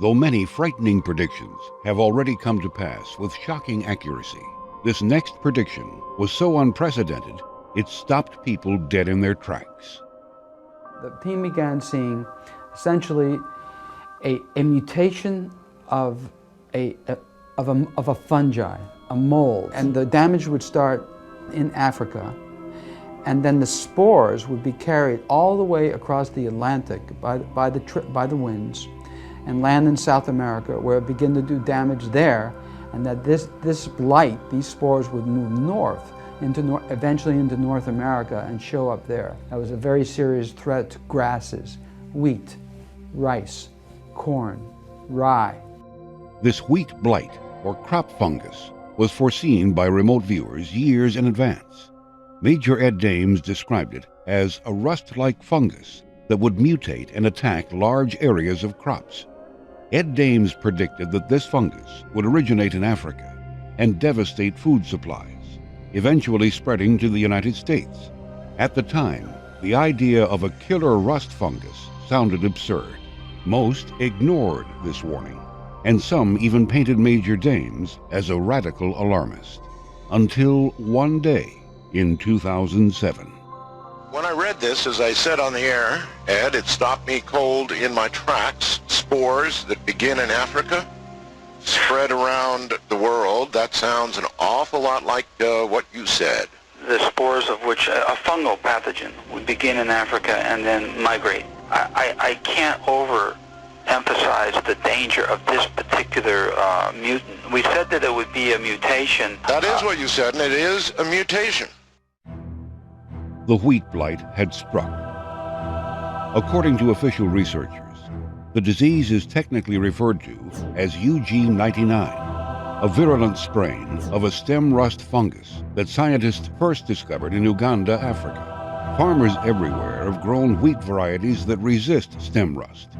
Though many frightening predictions have already come to pass with shocking accuracy, this next prediction was so unprecedented it stopped people dead in their tracks. The team began seeing essentially a mutation of a fungi, a mold, and the damage would start in Africa, and then the spores would be carried all the way across the Atlantic by the winds and land in South America, where it began to do damage there, and that this blight, these spores would move north, eventually into North America and show up there. That was a very serious threat to grasses, wheat, rice, corn, rye. This wheat blight, or crop fungus, was foreseen by remote viewers years in advance. Major Ed Dames described it as a rust-like fungus that would mutate and attack large areas of crops. Ed Dames predicted that this fungus would originate in Africa and devastate food supplies, eventually spreading to the United States. At the time, the idea of a killer rust fungus sounded absurd. Most ignored this warning, and some even painted Major Dames as a radical alarmist. Until one day in 2007. When I read this, as I said on the air, Ed, it stopped me cold in my tracks. Spores that begin in Africa, spread around the world. That sounds an awful lot like what you said. The spores of which a fungal pathogen would begin in Africa and then migrate. I can't overemphasize the danger of this particular mutant. We said that it would be a mutation. That is what you said, and it is a mutation. The wheat blight had struck. According to official researchers, the disease is technically referred to as UG99, a virulent strain of a stem rust fungus that scientists first discovered in Uganda, Africa. Farmers everywhere have grown wheat varieties that resist stem rust,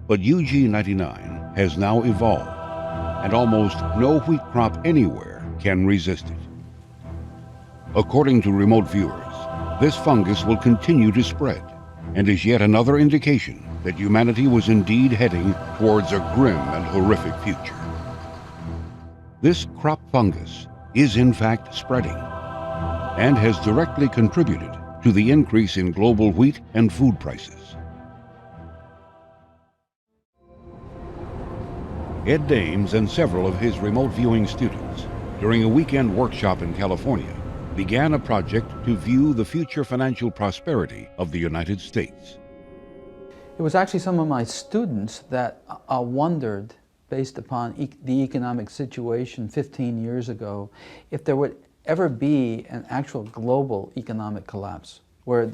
but UG99 has now evolved, and almost no wheat crop anywhere can resist it. According to remote viewers, this fungus will continue to spread, and is yet another indication that humanity was indeed heading towards a grim and horrific future. This crop fungus is in fact spreading, and has directly contributed to the increase in global wheat and food prices. Ed Dames and several of his remote viewing students, during a weekend workshop in California, began a project to view the future financial prosperity of the United States. It was actually some of my students that wondered, based upon the economic situation 15 years ago, if there would ever be an actual global economic collapse, where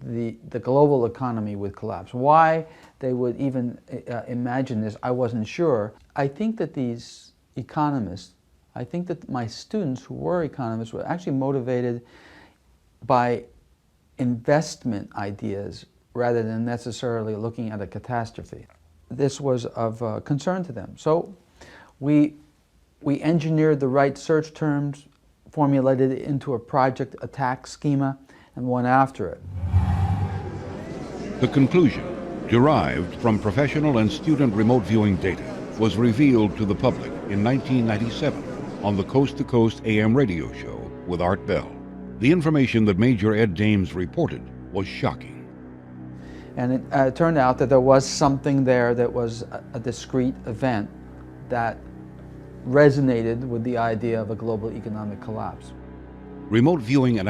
the global economy would collapse. Why they would even imagine this, I wasn't sure. I think that these economists, I think that my students who were economists were actually motivated by investment ideas rather than necessarily looking at a catastrophe. This was of concern to them. So we engineered the right search terms, formulated it into a project attack schema, and went after it. The conclusion, derived from professional and student remote viewing data, was revealed to the public in 1997 on the Coast to Coast AM radio show with Art Bell. The information that Major Ed Dames reported was shocking. And it turned out that there was something there that was a discrete event that resonated with the idea of a global economic collapse. Remote viewing and